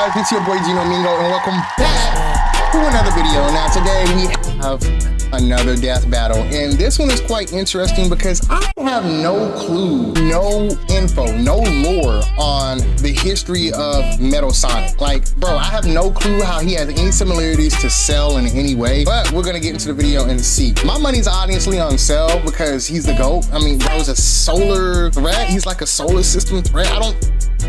guys, it's your boy Gino Mingo, and welcome back to another video. Now today we have another death battle, and this one is quite interesting because I have no clue, no info, no lore on the history of Metal Sonic. Like, bro, I have no clue how he has any similarities to Cell in any way, but we're gonna get into the video and see. My money's obviously on Cell because he's the GOAT. I mean, bro's a solar threat. He's like a solar system threat.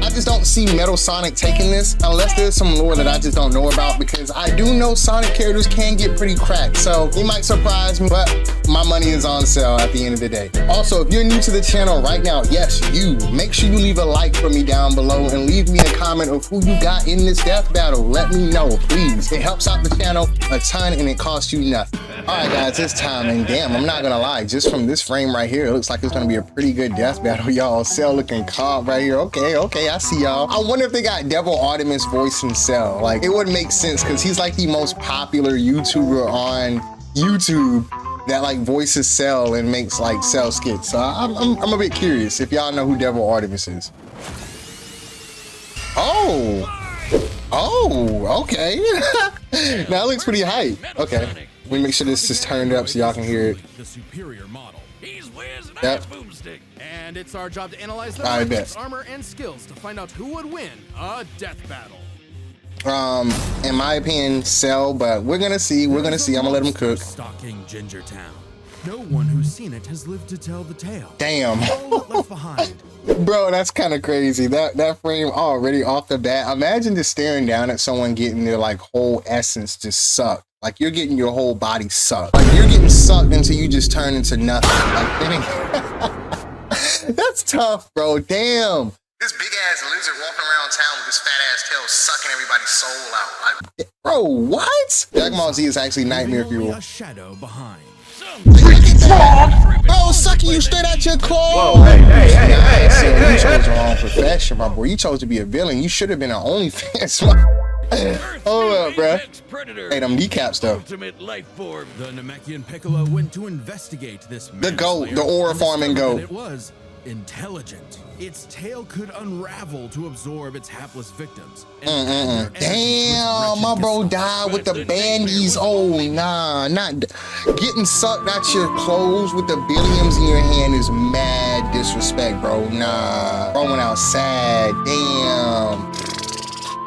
I just don't see Metal Sonic taking this unless there's some lore that I just don't know about, because I do know Sonic characters can get pretty cracked, so he might surprise me, but my money is on Cell at the end of the day. Also, if you're new to the channel right now, yes, make sure you leave a like for me down below and leave me a comment of who you got in this death battle. Let me know, please. It helps out the channel a ton and it costs you nothing. All right, guys, it's time, and damn, I'm not gonna lie, just from this frame right here, it looks like it's gonna be a pretty good death battle, y'all. Cell looking calm right here. Okay, I see y'all. I wonder if they got Devil Artemis voicing Cell. Like, it would make sense because he's like the most popular YouTuber on YouTube that like voices Cell and makes like Cell skits. So I'm a bit curious if y'all know who Devil Artemis is. Oh, okay. Now it looks pretty hype. Okay, let me make sure this is turned up so y'all can hear it. The superior model. He's whiz and Yep. boomstick. And it's our job to analyze their I weapons, bet. armor, and skills to find out who would win a death battle. In my opinion, Cell, but we're gonna see. I'm gonna let him cook. Stalking Gingertown. No one who's seen it has lived to tell the tale. Damn. All left behind. Bro, that's kind of crazy. That frame already off the bat. Imagine just staring down at someone getting their like whole essence just sucked. Like, you're getting your whole body sucked. Like, you're getting sucked until you just turn into nothing. Like, that's tough, bro. Damn. This big ass lizard walking around town with this fat ass tail sucking everybody's soul out. Like, bro, what? Dragon Ball Z is actually nightmare fuel. A shadow behind. Bro, sucking you straight out your claw. Whoa, hey. You chose the wrong profession, my boy. You chose to be a villain. You should have been an OnlyFans. Hold up, bro. Hey, them kneecaps though. Ultimate life form. The Namekian Piccolo went to investigate this. The goat, the aura farming goat. It was intelligent. Its tail could unravel to absorb its hapless victims. Damn, my bro died with the bandies. Oh, nah, not getting sucked out your clothes with the billions in your hand is mad disrespect, bro. Nah, bro went out sad. Damn.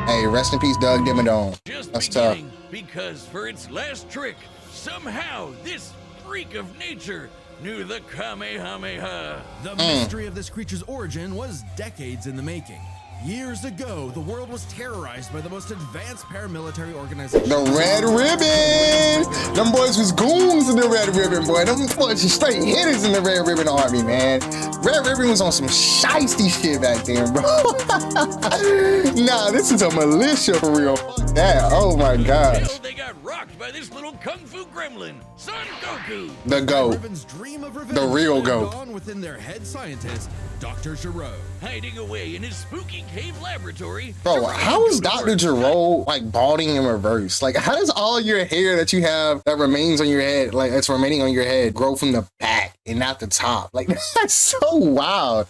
Hey, rest in peace, Doug Dimmadome. That's tough. Because for its last trick, somehow this freak of nature knew the Kamehameha. The mystery of this creature's origin was decades in the making. Years ago, the world was terrorized by the most advanced paramilitary organization. The Red Ribbon! Them boys was goons in the Red Ribbon, boy. Them boys was straight hitters in the Red Ribbon Army, man. Red Ribbon was on some shiesty shit back then, bro. Nah, this is a militia for real. Fuck that. Oh my gosh. They got rocked by this little kung fu gremlin, Son Goku. The GOAT. Ribbon's dream of revenge The real GOAT. gone within their head scientist, Dr. Giro. Hiding away in his spooky cave laboratory. Bro, how is Dr. Giro like balding in reverse? Like, how does all your hair that you have that remains on your head, like that's remaining on your head, grow from the back and not the top? Like, that's so wild.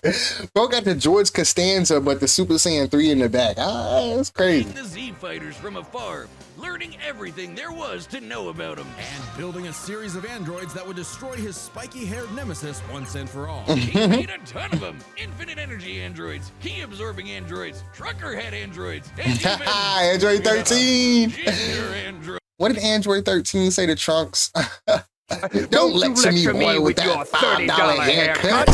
Bro got the George Costanza, but the Super Saiyan 3 in the back. That's crazy. The Z fighters from afar, learning everything there was to know about him. And building a series of androids that would destroy his spiky-haired nemesis once and for all. He made a ton of them. Infinite energy androids, key absorbing androids, trucker head androids, and even Android 13. Ginger android. What did Android 13 say to Trunks? Don't lecture me, boy, with that $5 haircut.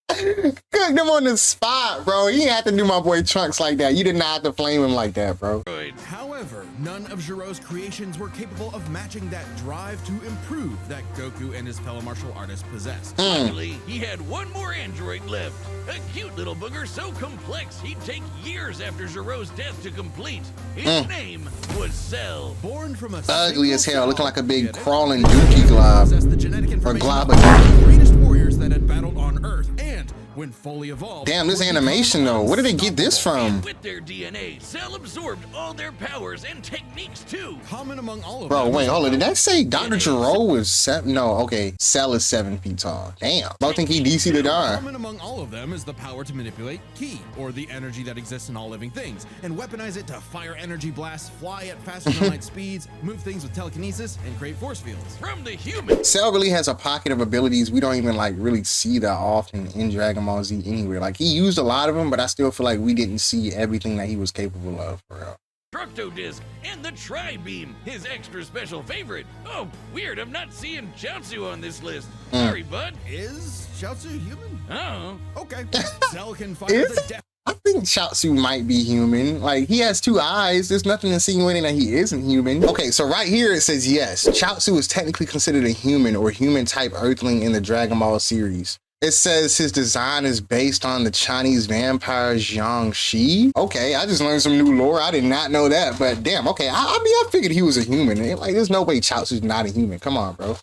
Cook them on the spot, bro. You had to do my boy Trunks like that. You did not have to flame him like that, bro. However, none of Giro's creations were capable of matching that drive to improve that Goku and his fellow martial artists possessed. Finally, he had one more android left. A cute little booger so complex he'd take years after Giro's death to complete. His name was Cell. Born from a Ugly as hell, single looking like a big cell, crawling dookie glob. possessed the genetic Or information glob of of the greatest warriors that had battled on Earth and When fully evolved, Damn, this would animation become though. Where did they get this unstoppable. from? With their DNA, Cell absorbed all their powers and techniques too. Common among all of Bro, them wait, is hold on. Did the that say Dr. Gero was 7? No, okay. Cell is 7 feet tall. Damn. Bro, think he DC to die. Common among all of them is the power to manipulate ki, or the energy that exists in all living things, and weaponize it to fire energy blasts, fly at faster than light speeds, move things with telekinesis, and create force fields. From the human, Cell really has a pocket of abilities we don't even like really see that often in Dragon Ball Z anywhere. Like he used a lot of them, but I still feel like we didn't see everything that he was capable of for real. Structo Disc, and the Tri-Beam, his extra special favorite. Oh, weird, I'm not seeing Chaozu on this list. Sorry, bud. Is Chaozu human? Oh. Okay. Cell can fire Is the it? death. I think Chaozu might be human. Like he has 2 eyes. There's nothing insinuating that he isn't human. Okay, so right here it says yes. Chaozu is technically considered a human or human type earthling in the Dragon Ball series. It says his design is based on the Chinese vampire Zhang Shi. Okay, I just learned some new lore. I did not know that, but damn, okay. I figured he was a human. Like, there's no way Chaozu's not a human. Come on, bro.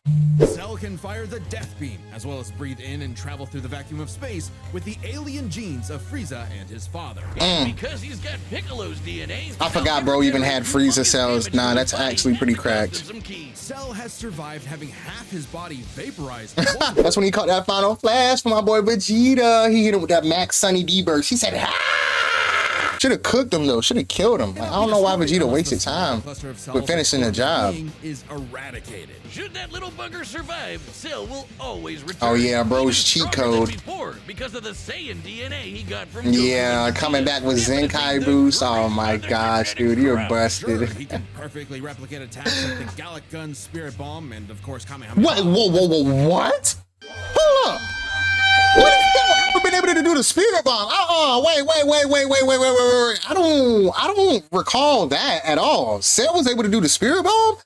Cell can fire the death beam, as well as breathe in and travel through the vacuum of space with the alien genes of Frieza and his father. And because he's got Piccolo's DNA, I forgot bro even had Frieza cells. Nah, that's actually pretty cracked. Cell has survived having half his body vaporized. That's when he caught that final flash for my boy Vegeta. He hit him with that Max Sunny D burst. He said, ah! Should have cooked him though. Should have killed him. Like, I don't know why Vegeta wasted time with finishing the job. Is eradicated. Should that little bugger survive, Cell will always return. Oh yeah, bro's Even cheat stronger than code. Before, because of the Saiyan DNA he got from Yeah, Goku. coming back with Definitely Zenkai the boost. Oh great my other gosh, genetic dude, you're crap. busted. Sure, he can perfectly replicate attacks like the Gallic Gun, Spirit Bomb, and of course Kamehameha. What? Whoa, what? Hold up. What if Cell ever been able to do the Spirit Bomb? Wait. I don't recall that at all. Cell was able to do the Spirit Bomb?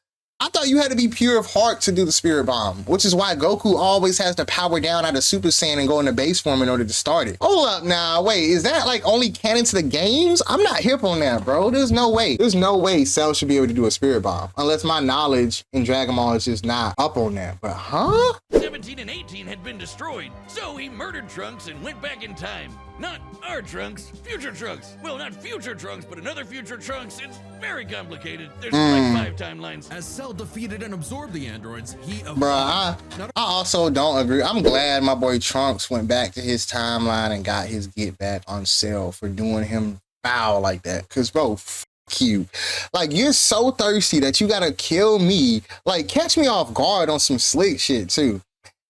I thought you had to be pure of heart to do the Spirit Bomb, which is why Goku always has to power down out of Super Saiyan and go into base form in order to start it. Hold up now, wait, is that like only canon to the games? I'm not hip on that, bro. There's no way Cell should be able to do a Spirit Bomb, unless my knowledge in Dragon Ball is just not up on that, but huh? 17 and 18 had been destroyed, so he murdered Trunks and went back in time. Not our Trunks, future Trunks. Well, not future Trunks, but another future Trunks. It's very complicated. There's like 5 timelines. As Cell defeated and absorbed the androids, he Bruh, I also don't agree. I'm glad my boy Trunks went back to his timeline and got his get back on Cell for doing him foul like that. Cause bro, f you. Like, you're so thirsty that you gotta kill me. Like, catch me off guard on some slick shit too.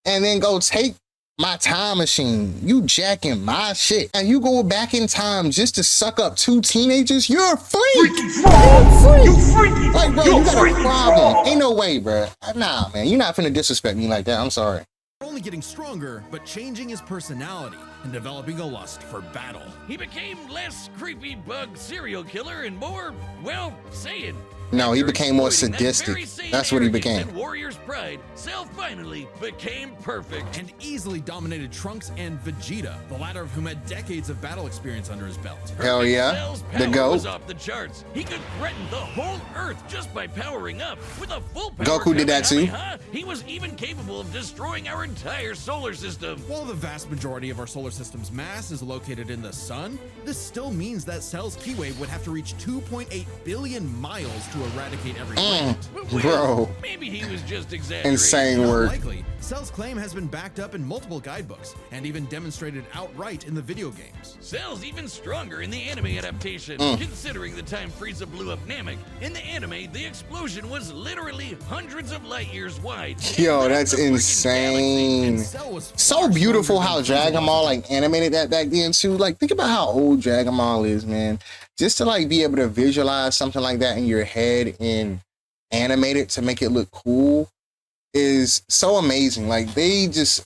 And then go take my time machine. You jacking my shit. And you go back in time just to suck up 2 teenagers? You're a freak! You freaky! Like, bro, you got a problem. Ain't no way, bro. Nah, man. You're not finna disrespect me like that. I'm sorry. not only getting stronger, but changing his personality and developing a lust for battle. He became less creepy bug serial killer and more, well, Saiyan. No, he After became more exploiting that sadistic. very Saiyan That's what he arrogance became. and Warrior's pride, Cell finally became perfect. And easily dominated Trunks and Vegeta, the latter of whom had decades of battle experience under his belt. Hell yeah, Cell's the power GOAT. was off the charts. He could threaten the whole Earth just by powering up. With a full power Goku did that too. Kamehameha, he was even capable of destroying our entire solar system. While the vast majority of our solar system's mass is located in the sun, this still means that Cell's key wave would have to reach 2.8 billion miles to eradicate every planet. But wait, Bro. maybe he was just exaggerating. Insane Not word. likely. Cell's claim has been backed up in multiple guidebooks and even demonstrated outright in the video games. Cell's even stronger in the anime adaptation, considering the time Frieza blew up Namek. In the anime, the explosion was literally hundreds of light years wide. Yo, It that's lit up the freaking insane. And Cell was So far beautiful stronger how than Dragon Frieza Ball was. like animated that back then too. Like, think about how old Dragon Ball is, man. Just to like be able to visualize something like that in your head and animate it to make it look cool is so amazing. Like, they just,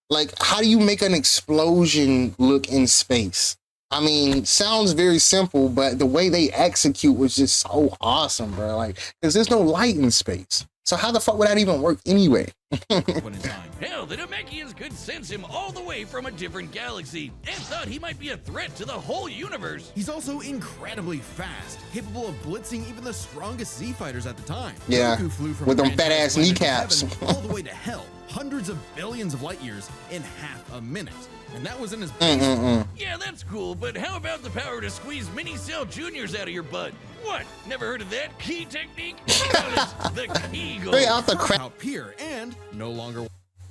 like, how do you make an explosion look in space? I mean, sounds very simple, but the way they execute was just so awesome, bro. Like, because there's no light in space. So how the fuck would that even work anyway? Point in time. Hell, the Namekians could sense him all the way from a different galaxy and thought he might be a threat to the whole universe. He's also incredibly fast, capable of blitzing even the strongest Z fighters at the time. Yeah, Goku flew from with them Grand fat-ass Planet to kneecaps. heaven all the way to hell, hundreds of billions of light years in half a minute. And that was in his Yeah, that's cool, but how about the power to squeeze mini Cell Juniors out of your butt? What? Never heard of that key technique? It's the Kegel. Straight out the crap. out here and no longer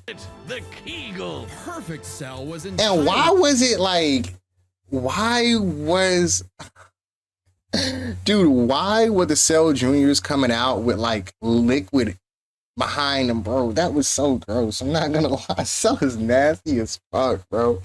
It's the Kegel. perfect Cell was in. And why was it like, why was, dude, why were the Cell Juniors coming out with like liquid behind them, bro? That was so gross. I'm not gonna lie. Cell is nasty as fuck, bro.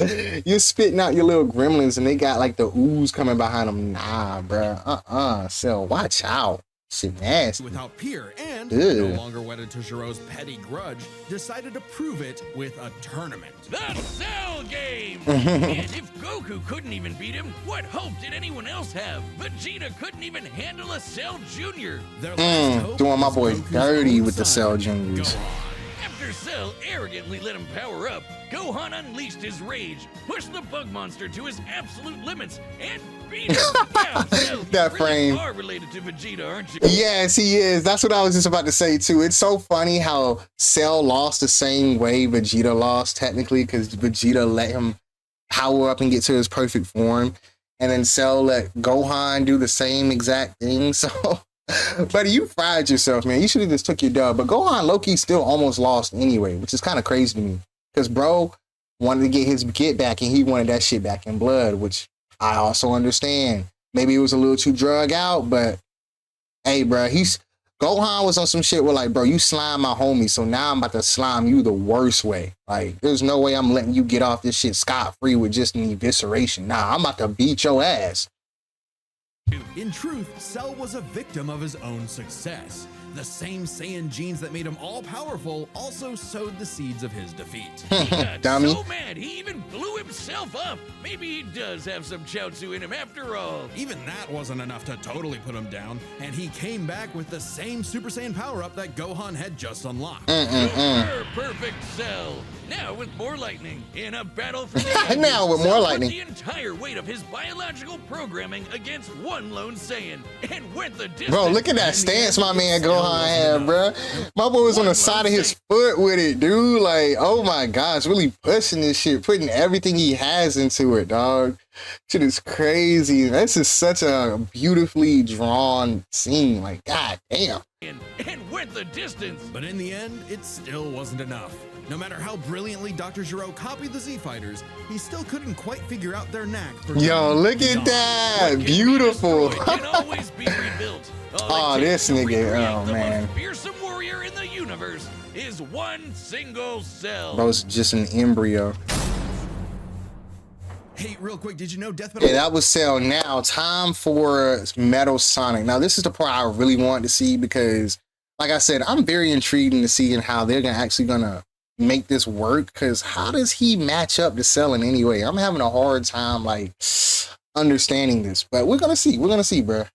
You're spitting out your little gremlins and they got like the ooze coming behind them. Nah, bro. Cell, watch out. Shit nasty. without peer and Ew. no longer wedded to Giro's petty grudge, decided to prove it with a tournament. The Cell Game! And if Goku couldn't even beat him, what hope did anyone else have? Vegeta couldn't even handle a Cell Junior. Their last hope Doing my was boy Goku's dirty own with the son, Cell Juniors. Gohan. After Cell arrogantly let him power up, Gohan unleashed his rage, pushed the bug monster to his absolute limits, and beat him. Wow, Cell, That you frame. really are related to Vegeta, aren't you? Yes, he is. That's what I was just about to say too. It's so funny how Cell lost the same way Vegeta lost, technically, because Vegeta let him power up and get to his perfect form, and then Cell let Gohan do the same exact thing. So, buddy, you fried yourself, man. You should have just took your dub. But Gohan low-key still almost lost anyway, which is kind of crazy to me, because bro wanted to get his get back, and he wanted that shit back in blood, which I also understand. Maybe it was a little too drug out, but hey, bro, Gohan was on some shit where like, bro, you slime my homie, so now I'm about to slime you the worst way. Like, there's no way I'm letting you get off this shit scot-free with just an evisceration. Nah, I'm about to beat your ass. In truth, Cell was a victim of his own success. The same Saiyan genes that made him all-powerful also sowed the seeds of his defeat. He got Dummy. so mad he even blew himself up. Maybe he does have some Chaozu in him after all. Even that wasn't enough to totally put him down, and he came back with the same Super Saiyan power-up that Gohan had just unlocked. Super perfect Cell. Now with more lightning. In a battle for the ages, Now with more Cell put lightning. the entire weight of his biological programming against one lone Saiyan and went the distance. Bro, look at that stance my man Gohan had, bro. My boy was on the side of his foot with it, dude. Like, oh my gosh, really pushing this shit, putting everything he has into it, dog. Shit is crazy. This is such a beautifully drawn scene. Like, god damn. And went the distance. But in the end, it still wasn't enough. No matter how brilliantly Dr. Gero copied the Z-Fighters, he still couldn't quite figure out their knack for Yo, look killing at Don. that. What can be Beautiful. destroyed can always be rebuilt. Oh, this nigga. recreate Oh, the man. most fearsome warrior in the universe is one single Cell. Bro's just an embryo. Hey, real quick, did you know Death Metal? Yeah, that was Cell. Now, time for Metal Sonic. Now, this is the part I really wanted to see because, like I said, I'm very intrigued into seeing how they're actually gonna make this work. Because how does he match up to Cell in any way? I'm having a hard time like understanding this, but we're gonna see. We're gonna see, bro.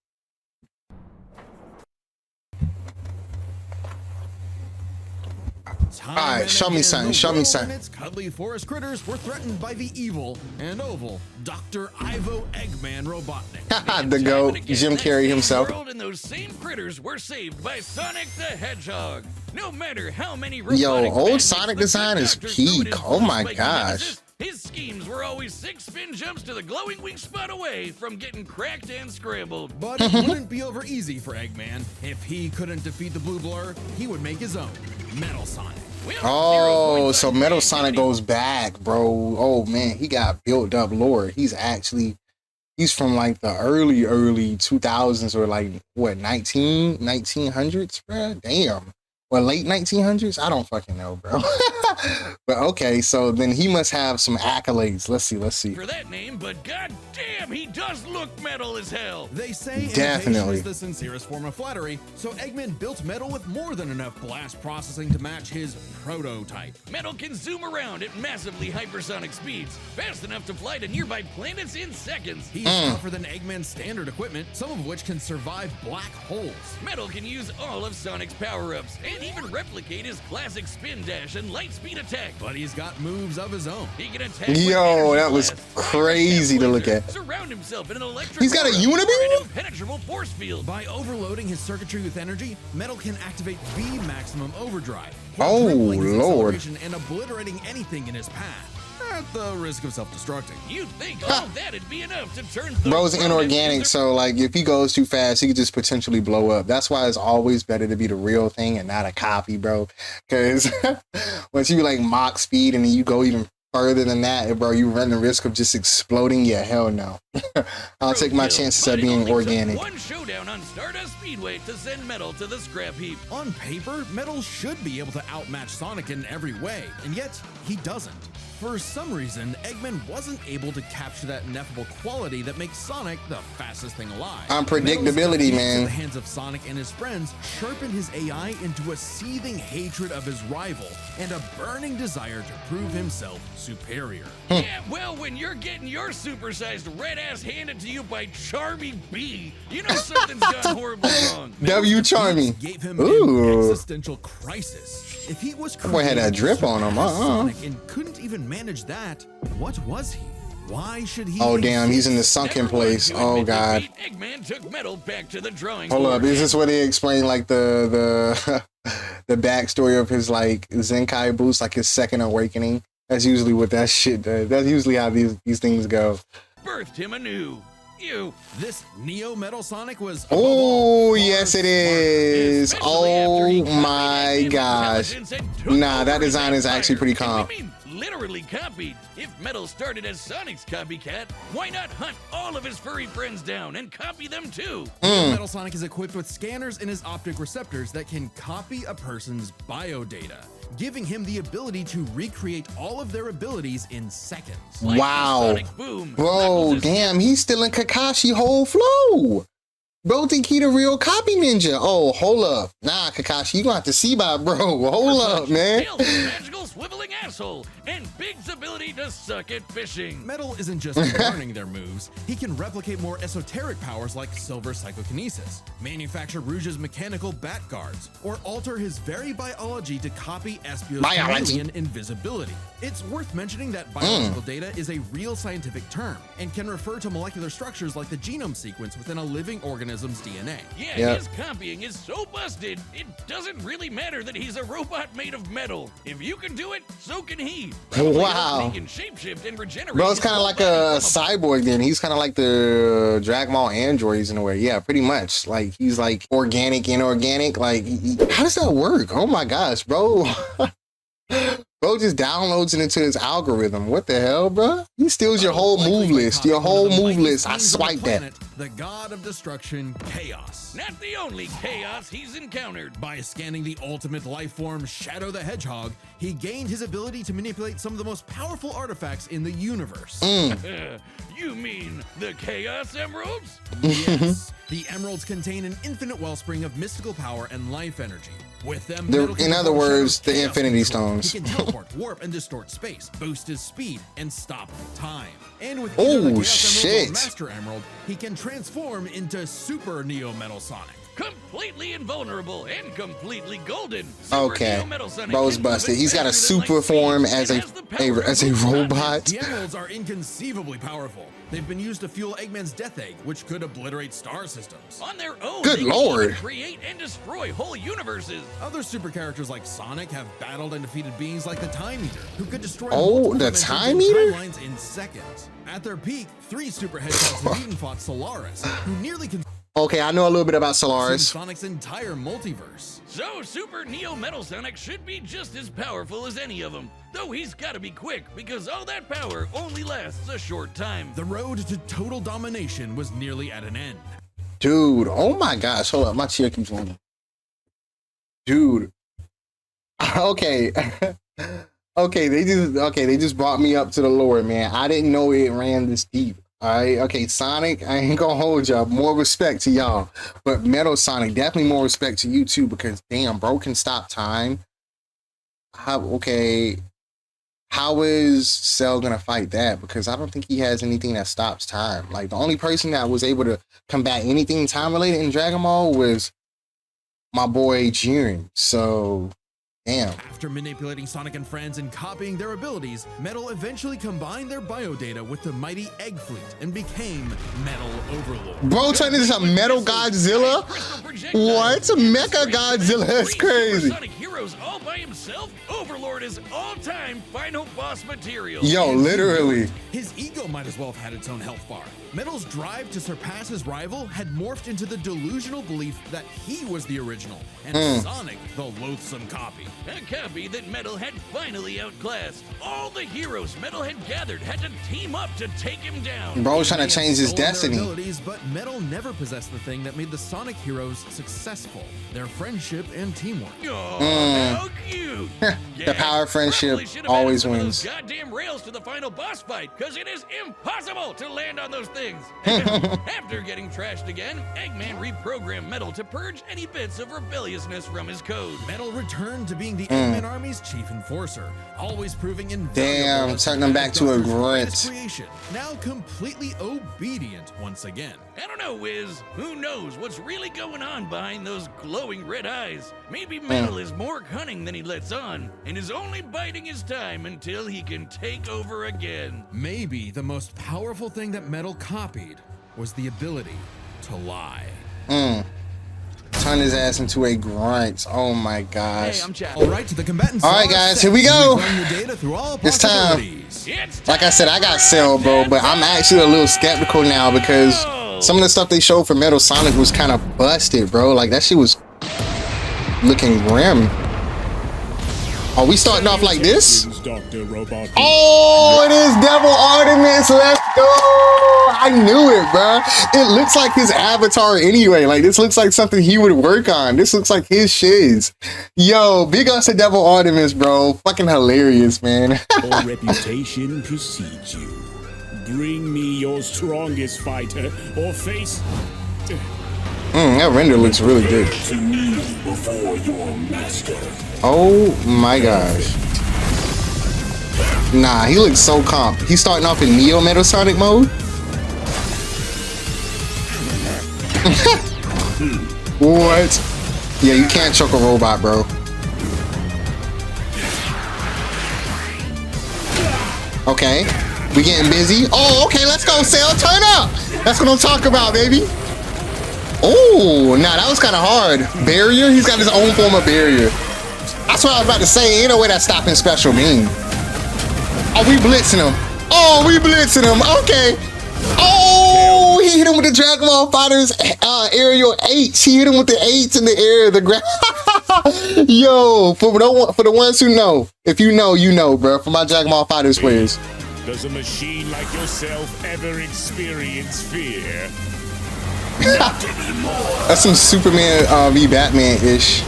Time Alright, and show me again, something, the show me world something. and its cuddly forest critters were threatened by the evil and oval Dr. Ivo Eggman Robotnik. The Time GOAT, and again, Jim that Carrey same himself. World and those same critters were saved by Sonic the Hedgehog. No matter how many Yo, robotic old bandits Sonic the design is Doctor peak. threw at Oh my Spiky gosh. Nemesis, his schemes were always 6 spin jumps to the glowing wing spot away from getting cracked and scrambled. But it wouldn't be over easy for Eggman. If he couldn't defeat the Blue Blur, he would make his own Metal Sonic. Well, Oh, 0 so points Metal on Sonic creativity. goes back, bro. Oh man, he got built up lore. He's from like the early 2000s or like what 1900s, bro. Damn. Or late 1900s? I don't fucking know, bro. But okay, so then he must have some accolades. Let's see. For that name, but goddamn, he does look metal as hell. They say Definitely. imitation is the sincerest form of flattery, so Eggman built Metal with more than enough blast processing to match his prototype. Metal can zoom around at massively hypersonic speeds, fast enough to fly to nearby planets in seconds. He's tougher than Eggman's standard equipment, some of which can survive black holes. Metal can use all of Sonic's power-ups, can't even replicate his classic spin dash and light speed attack. But he's got moves of his own. He can attack with Yo, energy that was blast, crazy to look at. surround himself in an electric He's got a aura, unibeam? or an impenetrable force field. By overloading his circuitry with energy, Metal can activate V maximum overdrive, Oh, quadrupling his Lord. acceleration and obliterating anything in his path, at the risk of self-destructing. You'd think all that'd be enough to turn the Bro's world inorganic, into- so like if he goes too fast, he could just potentially blow up. That's why it's always better to be the real thing and not a copy, bro. Because once you like mock speed and then you go even further than that, bro, you run the risk of just exploding. Yeah, hell no. I'll take my Roadkill, chances but of it being only took organic. one showdown on Stardust Speedway to send Metal to the scrap heap. On paper, Metal should be able to outmatch Sonic in every way, and yet he doesn't. For some reason, Eggman wasn't able to capture that ineffable quality that makes Sonic the fastest thing alive. Unpredictability, Metal's man. defeat at the hands of Sonic and his friends sharpened his AI into a seething hatred of his rival and a burning desire to prove himself superior. Yeah, well, when you're getting your supersized red ass handed to you by Charmy B, you know something's gone horribly wrong. W Charmy. Gave him Ooh. an existential crisis. If he was boy had that created drip to on him, surpass uh-uh. Sonic and couldn't even manage that, what was he? Why should he? Oh be damn, he's in the this? sunken Never wanted place. to Oh admit god. defeat, Eggman took Metal back to the drawing Hold board. up, is this where they explain like the the backstory of his like Zenkai boost, like his second awakening? That's usually what that shit does. That's usually how these things go. Birthed him anew. You. This Neo Metal Sonic was. above Oh all, yes, far it is. Especially after he Oh copied my Eggman's gosh. intelligence and took Nah, that over his design is actually empire. pretty And calm. we mean literally copied. If Metal started as Sonic's copycat, why not hunt all of his furry friends down and copy them too? Mm. Metal Sonic is equipped with scanners in his optic receptors that can copy a person's biodata, giving him the ability to recreate all of their abilities in seconds. Like the Wow. Sonic Boom. Bro, Knuckles is- damn, he's still in Kakashi whole flow. Bro think he the real copy ninja. Oh, hold up. Nah, Kakashi, you gonna have to see by bro. Hold up, man. Tails is a magical swiveling asshole, and Big's ability to suck at fishing. Metal isn't just learning their moves, he can replicate more esoteric powers like Silver Psychokinesis, manufacture Rouge's mechanical bat guards, or alter his very biology to copy Espio's Biology. chameleon invisibility. It's worth mentioning that biological data is a real scientific term and can refer to molecular structures like the genome sequence within a living organism's DNA. Yeah, Yep. his copying is so busted, it doesn't really matter that he's a robot made of metal. If you can do it, so can he. Probably Wow. else he can shapeshift and regenerate. Bro, it's his kind of whole like body a from cyborg then. He's kind of like the Dragon Ball androids in a way. Yeah, pretty much. Like, he's like organic, inorganic. Like, how does that work? Oh my gosh, bro. Bro just downloads it into his algorithm. What the hell, bro? He steals your whole move list. Your whole move list. I swipe that. The god of destruction, Chaos. Not the only chaos he's encountered. By scanning the ultimate life form, Shadow the Hedgehog, he gained his ability to manipulate some of the most powerful artifacts in the universe. You mean the Chaos Emeralds? Yes, the emeralds contain an infinite wellspring of mystical power and life energy. With them, The- Metal can in other perform words, Shadow's the chaos Infinity control. Stones. He can teleport, warp, and distort space, boost his speed, and stop time. And with Oh, either the Chaos shit. Emerald or Master Emerald, he can transform into Super Neo Metal Sonic. Completely invulnerable and completely golden. Super Okay. Neo Metal Sonic Bro's can busted. move He's got a faster than super light speed form and as has the power as a of God. robot. The emeralds are inconceivably powerful. They've been used to fuel Eggman's Death Egg, which could obliterate star systems. On their own, Good they can lord. even create and destroy whole universes. Other super characters like Sonic have battled and defeated beings like the Time Eater, who could destroy Oh, multiple the dimensions Time and Eater? timelines in seconds. At their peak, 3 super hedgehogs have even fought Solaris, who nearly consumed Okay, I know a little bit about Solaris. Sonic's entire multiverse. So Super Neo Metal Sonic should be just as powerful as any of them. Though he's gotta be quick, because all that power only lasts a short time. The road to total domination was nearly at an end. Dude, oh my gosh. Hold up, my chair keeps moving. Dude. Okay. Okay, they just brought me up to the lore, man. I didn't know it ran this deep. All right, okay, Sonic, I ain't gonna hold y'all. More respect to y'all. But Metal Sonic, definitely more respect to you too, because damn, bro can stop time. How is Cell gonna fight that? Because I don't think he has anything that stops time. Like, the only person that was able to combat anything time related in Dragon Ball was my boy Jiren. So, damn. After manipulating Sonic and friends and copying their abilities, Metal eventually combined their biodata with the mighty Egg Fleet and became Metal Overlord. Bro turned into a Metal Godzilla? What? Mecha Godzilla? That's crazy. Sonic heroes all by himself? Overlord is all-time final boss material. Yo, literally. His ego might as well have had its own health bar. Metal's drive to surpass his rival had morphed into the delusional belief that he was the original, and Sonic the loathsome copy. A copy that Metal had finally outclassed. All the heroes Metal had gathered had to team up to take him down. Bro's trying to change his Stolen their destiny. abilities, but Metal never possessed the thing that made the Sonic heroes successful: their friendship and teamwork. Oh, how cute! The power of friendship always wins. Goddamn rails to the final boss fight, because it is impossible to land on those things. After getting trashed again, Eggman reprogrammed Metal to purge any bits of rebelliousness from his code. Metal returned to being the Eggman Army's chief enforcer, always proving invaluable. Damn, as turning him back to a Dr. grunt. Fred's creation, now completely obedient once again. I don't know, Wiz. Who knows what's really going on behind those glowing red eyes? Maybe Metal is more cunning than he lets on, and is only biding his time until he can take over again. Maybe the most powerful thing that Metal copied was the ability to lie. Turn his ass into a grunt. Oh my gosh. All right, to the combatants. All right, guys, here we go. It's time. It's Like I said, I got Cell, bro, but I'm actually a little skeptical now because some of the stuff they showed for Metal Sonic was kind of busted, bro. Like, that shit was looking grim. Are we starting off like this? Oh, it is Devil Artemis. Let's go. I knew it, bro. It looks like his avatar anyway. Like, this looks like something he would work on. This looks like his shiz. Yo, big ups to Devil Artemis, bro. Fucking hilarious, man. Your reputation precedes you. Bring me your strongest fighter or face. That render looks really good. To kneel before your master. Oh my gosh. Nah, he looks so comp. He's starting off in Neo Metal Sonic mode. What? Yeah, you can't choke a robot, bro. Okay, we getting busy. Oh, okay, let's go, Cell. Turn up. That's what I'm talking about, baby. Oh, nah, that was kind of hard. Barrier? He's got his own form of barrier. That's what I was about to say. Ain't no way that's stopping special beam. Oh, we blitzing him. Oh, we blitzing him. Okay. Oh, he hit him with the Dragon Ball Fighters aerial H. He hit him with the H in the air. The Yo, for the ones who know, if you know, you know, bro. For my Dragon Ball Fighters players. Does a machine like yourself ever experience fear? That's some Superman v Batman-ish.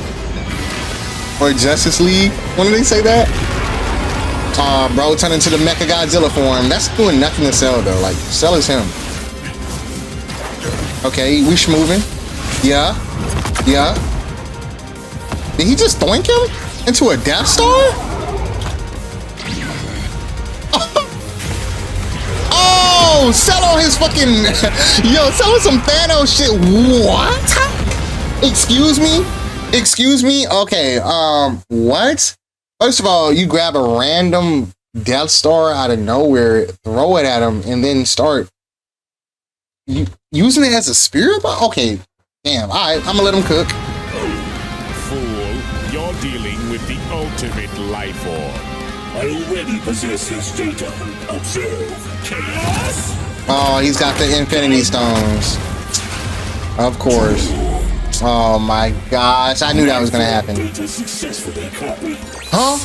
Or Justice League. When did they say that? Bro, turn into the Mecha Godzilla form. That's doing nothing to Cell though. Like, Cell is him. Okay, we moving. Yeah. Yeah. Did he just doink him into a Death Star? Oh, Cell on his fucking yo, Cell on some Thanos shit. What? Excuse me? Excuse me? Okay, what? First of all, you grab a random Death Star out of nowhere, throw it at him, and then start using it as a spirit bomb? Okay, damn. All right, I'm gonna let him cook. Fool, you're dealing with the ultimate life form. I already possess his data. Observe chaos. Oh, he's got the Infinity Stones. Of course. Oh my gosh, I knew that was gonna happen. Huh?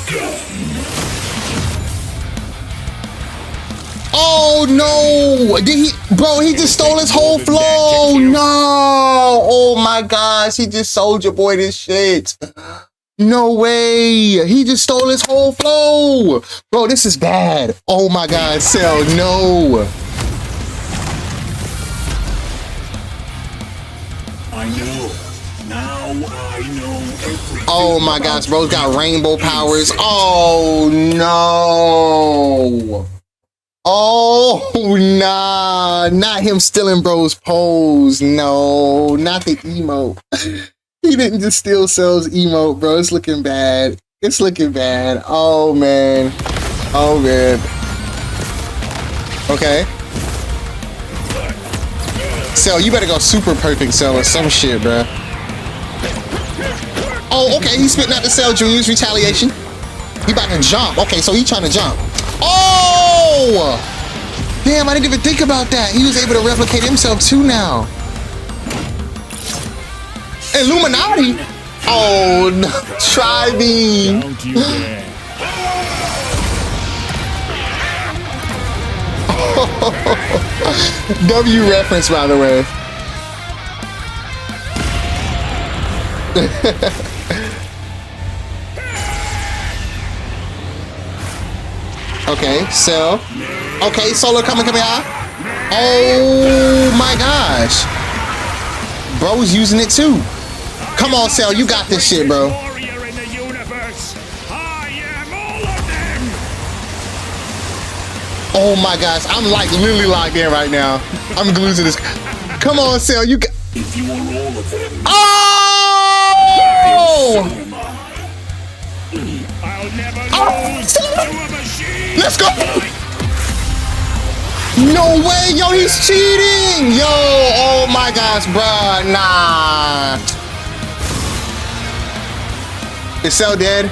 Oh no! Did he, bro? He just stole his whole flow. No! Oh my gosh, he just sold your boy this shit. No way! He just stole his whole flow, bro. This is bad. Oh my God, Cell, no! I know. Now I know everything. Oh my gosh, bro's got rainbow powers. Oh no! Oh nah, not him stealing bro's pose. No, not the emote. He didn't just steal Cell's emote, bro. It's looking bad. It's looking bad. Oh, man. Oh, man. Okay. Cell, you better go super perfect, Cell, or some shit, bro. Oh, okay. He's spitting out the Cell Junior's retaliation. He about to jump. Okay, so he trying to jump. Oh! Damn, I didn't even think about that. He was able to replicate himself, too, now. Illuminati? Oh, no. Tri-beam. Don't you dare. W reference, by the way. Okay, Cell. Okay, Solar coming out. Oh my gosh. Bro's using it too. Come on, Cell, you got this shit, bro. Warrior in the universe. I am all of them. Oh my gosh, I'm like literally locked in right now. I'm glued to this. Come on, Cell, you got. If you are all of them, Oh! I'll never Oh, lose Cell! to a machine. Let's go! No way, yo, he's cheating! Yo, oh my gosh, bruh, nah. Is Cell dead?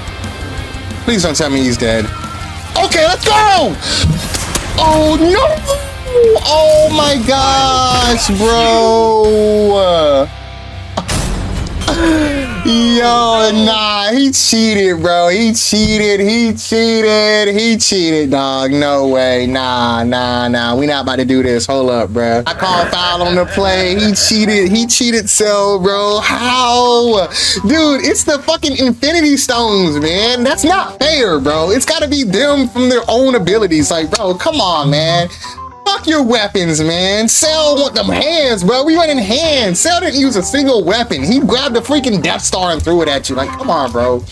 Please don't tell me he's dead. Okay, let's go! Oh no! Oh my gosh, bro! Yo, nah, he cheated, bro. He cheated, dog. No way. Nah. We not about to do this. Hold up, bro. I called foul on the play. He cheated, Cell, bro. How? Dude, it's the fucking Infinity Stones, man. That's not fair, bro. It's gotta be them from their own abilities. Like, bro, come on, man. Fuck your weapons, man. Cell want them hands, bro. We running hands. Cell didn't use a single weapon. He grabbed the freaking Death Star and threw it at you. Like, come on, bro.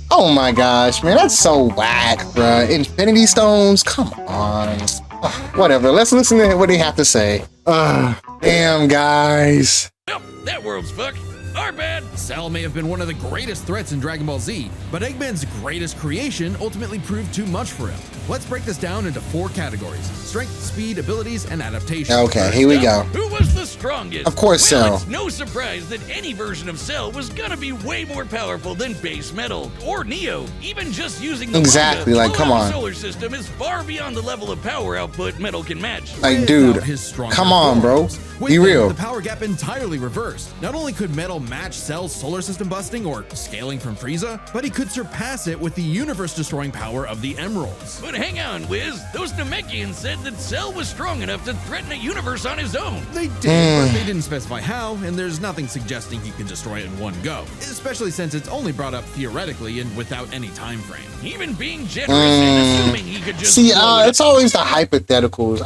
Oh my gosh, man. That's so whack, bro. Infinity Stones? Come on. Ugh, whatever. Let's listen to what they have to say. Damn, guys. Well, that world's fucked. Our bad. Cell may have been one of the greatest threats in Dragon Ball Z, but Eggman's greatest creation ultimately proved too much for him. Let's break this down into 4 categories: strength, speed, abilities, and adaptation. Okay, here we go. Who was the strongest? Of course, well, Cell. It's no surprise that any version of Cell was gonna be way more powerful than Base Metal or Neo. Even just using the Exactly, manga, like, come on. solar system is far beyond the level of power output Metal can match. Like, dude, Without his stronger come on, bro. forms. Be With them, real. The power gap entirely reversed. Not only could Metal match Cell's solar system busting or scaling from Frieza, but he could surpass it with the universe-destroying power of the Emeralds. But hang on, Wiz. Those Namekians said that Cell was strong enough to threaten a universe on his own. They did, but they didn't specify how, and there's nothing suggesting he can destroy it in one go, especially since it's only brought up theoretically and without any time frame. Even being generous and assuming he could just See, blow it it's always the hypotheticals.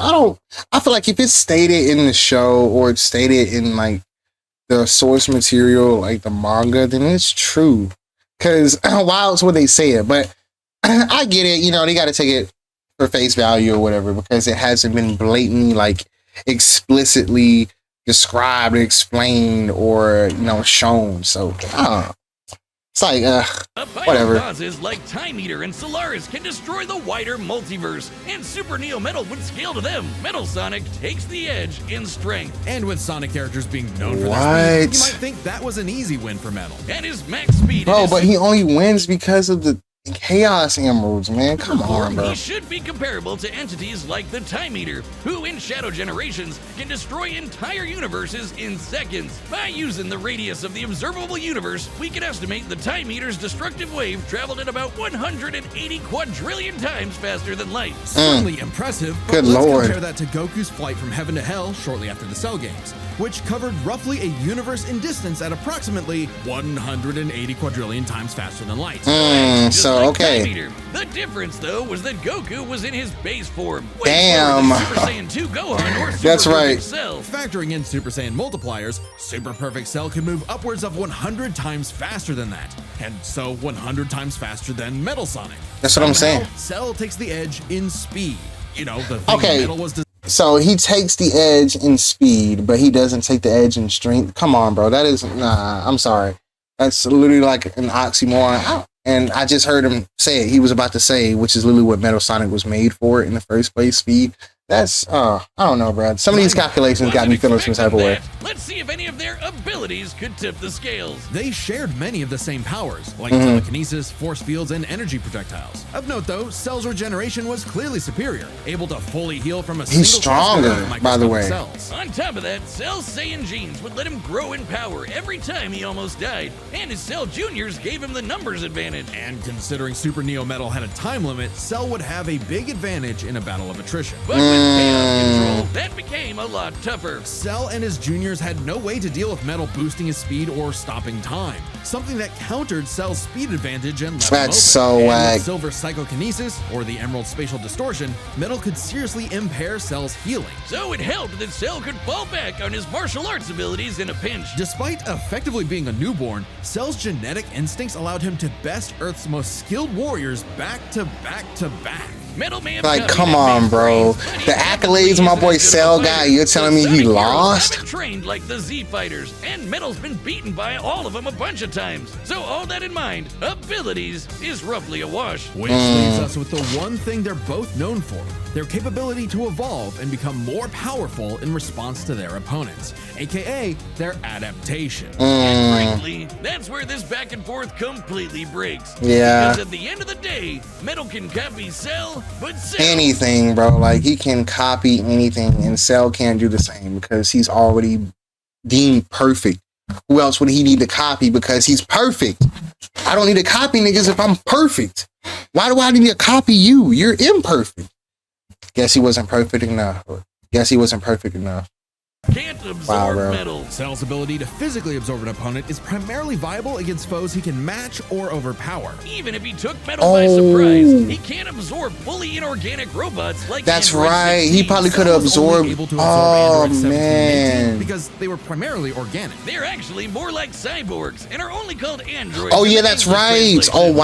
I feel like if it's stated in the show or it's stated in like the source material, like the manga, then it's true. Cause why else would they say it? But I get it, you know, they gotta take it for face value or whatever, because it hasn't been blatantly like explicitly described or explained or, you know, shown. So it's like whatever. Bosses like Time Eater and Solaris can destroy the wider multiverse, and Super Neo Metal would scale to them. Metal Sonic takes the edge in strength. And with Sonic characters being known for their What? speed, you might think that was an easy win for Metal. And his max speed. Bro, is but he only wins because of the Chaos Emeralds, man. Come on, bro. He should be comparable to entities like the Time Eater, who in Shadow Generations can destroy entire universes in seconds. By using the radius of the observable universe, we can estimate the Time Eater's destructive wave traveled at about 180 quadrillion times faster than light. Certainly impressive, but Good let's lord. compare that to Goku's flight from heaven to hell shortly after the Cell games, which covered roughly a universe in distance at approximately 180 quadrillion times faster than light. Just So, like okay. Time Eater. The difference, though, was that Goku was in his base form. way Damn. slower than Super Saiyan 2 Gohan or Super That's right. Perfect Cell. Factoring in Super Saiyan multipliers, Super Perfect Cell can move upwards of 100 times faster than that, and so 100 times faster than Metal Sonic. That's what I'm Somehow, saying. Cell takes the edge in speed. You know, the thing Okay. Metal was So he takes the edge in speed, but he doesn't take the edge in strength. Come on, bro. That is, nah, I'm sorry. That's literally like an oxymoron. And I just heard him say it. He was about to say, which is literally what Metal Sonic was made for in the first place, speed. That's, I don't know, bro. Some of these calculations got me feeling some type of way. Let's see if any of their abilities could tip the scales. They shared many of the same powers, like telekinesis, force fields, and energy projectiles. Of note, though, Cell's regeneration was clearly superior, able to fully heal from a single stronger, by the way. Cells. On top of that, Cell's Saiyan genes would let him grow in power every time he almost died, and his Cell Juniors gave him the numbers advantage. And considering Super Neo Metal had a time limit, Cell would have a big advantage in a battle of attrition. But with chaos control, that became a lot tougher. Cell and his juniors had no way to deal with Metal boosting his speed or stopping time, something that countered Cell's speed advantage and left him open. That's so and whack. with Silver Psychokinesis, or the Emerald Spatial Distortion, Metal could seriously impair Cell's healing. So it helped that Cell could fall back on his martial arts abilities in a pinch. Despite effectively being a newborn, Cell's genetic instincts allowed him to best Earth's most skilled warriors back to back to back. Metal may have Like, copied come that on, man's bro. brains, but he The definitely accolades my isn't boy as good Cell a got, fighter. you're telling me The he Sonic heroes lost? haven't trained like the Z fighters, and Metal's been beaten by all of them a bunch of times. So all that in mind, abilities is roughly a wash. Which leaves us with the one thing they're both known for, their capability to evolve and become more powerful in response to their opponents, aka their adaptation. And frankly, that's where this back and forth completely breaks. Yeah. Because at the end of the day, Metal can copy Cell, but Cell Anything, bro. Like, he can copy anything, and Cell can't do the same because he's already deemed perfect. Who else would he need to copy because he's perfect? I don't need to copy niggas if I'm perfect. Why do I need to copy you? You're imperfect. Guess he wasn't perfect enough. Guess he wasn't perfect enough. can't absorb bro. metal. Cell's ability to physically absorb an opponent is primarily viable against foes he can match or overpower. Even if he took metal by surprise, he can't absorb fully inorganic robots like That's Android right. 16. He probably could Cell have was only absorbed. able to absorb Oh Android 17 and 18 man. because they were primarily organic. They're actually more like cyborgs and are only called androids. Oh in yeah, the that's English right. translation. Oh On the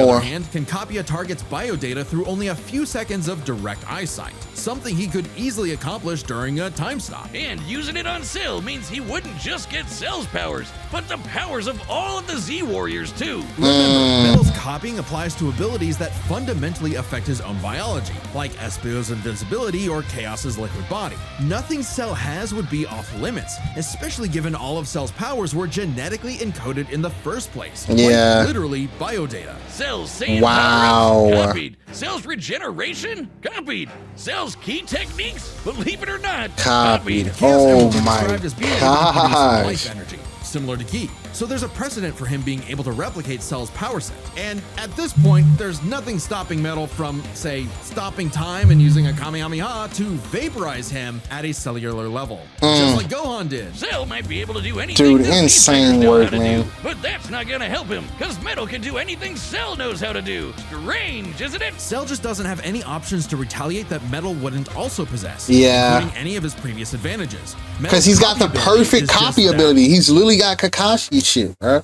other wow. hand, can copy a target's biodata through only a few seconds of direct eyesight, something he could easily accomplish during a time stop. And using it on Cell means he wouldn't just get Cell's powers, but the powers of all of the Z Warriors too. Remember, Metal's copying applies to abilities that fundamentally affect his own biology, like Espio's invincibility or Chaos's liquid body. Nothing Cell has would be off limits, especially given all of Cell's powers were genetically encoded in the first place. Yeah. Oh, Literally biodata. Cell's Saiyan Wow. power-ups, copied. Cell's regeneration, copied. Cell's key techniques, believe it or not, Copied. Chaos Oh Emerald is my described as being able to produce gosh. life energy, similar to Ki. So there's a precedent for him being able to replicate Cell's power set. And at this point, there's nothing stopping Metal from, say, stopping time and using a Kamehameha to vaporize him at a cellular level. Just like Gohan did. Cell might be able to do anything Dude, the Z insane fighters know work, how to man. do, but that's not gonna help him, because Metal can do anything Cell knows how to do. Strange, isn't it? Cell just doesn't have any options to retaliate that Metal wouldn't also possess, Yeah. including any of his previous advantages. Because he's got the perfect copy ability. He's literally got Kakashi shit, bro.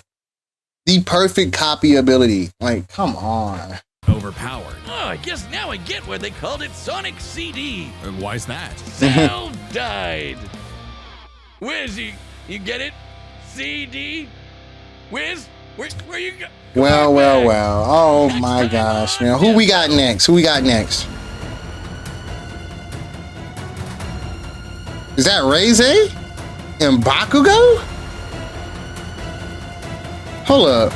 The perfect copy ability. Like, come on. Overpowered. Oh, I guess now I get why they called it Sonic CD. Why's that? Cell died. Wiz, you get it? CD? Wiz, where you go? Come Well, on well, back. well. Oh my gosh, man. Who we got next? Who we got next? Is that Reze? And Bakugo? Hold up.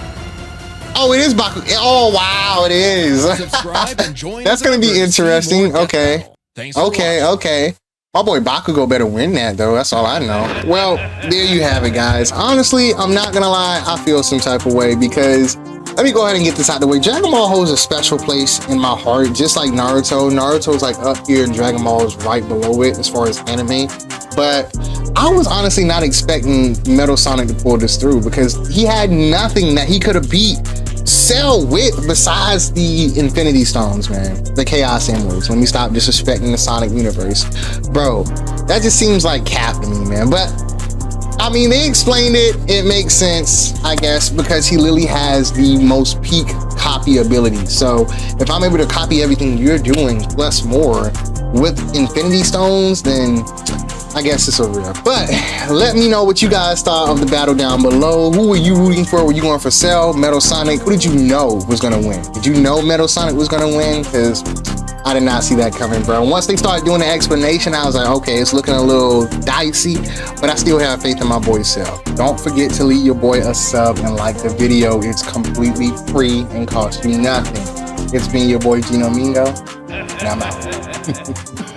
Oh, it is Bakugo. Oh, wow, it is. Subscribe and join. That's us gonna be for see interesting. more Okay. Death Battle. Thanks for Okay, watching. okay. My boy Bakugo better win that, though. That's all I know. Well, there you have it, guys. Honestly, I'm not gonna lie. I feel some type of way because, let me go ahead and get this out the way. Dragon Ball holds a special place in my heart, just like Naruto. Naruto's like up here and Dragon Ball is right below it as far as anime. But I was honestly not expecting Metal Sonic to pull this through because he had nothing that he could have beat Cell with besides the Infinity Stones, man. The Chaos Emeralds. Let me stop disrespecting the Sonic universe. Bro, that just seems like cap to me, man. But I mean, they explained it. It makes sense, I guess, because he literally has the most peak copy ability. So if I'm able to copy everything you're doing plus more, with Infinity Stones, then I guess it's a rare. But let me know what you guys thought of the battle down below. Who were you rooting for? Were you going for Cell, Metal Sonic? Who did you know was gonna win? Did you know Metal Sonic was gonna win? Because I did not see that coming, bro. Once they started doing the explanation, I was like, okay, it's looking a little dicey, but I still have faith in my boy Cell. Don't forget to leave your boy a sub and like the video. It's completely free and costs you nothing. It's been your boy Gino Mingo, and I'm out.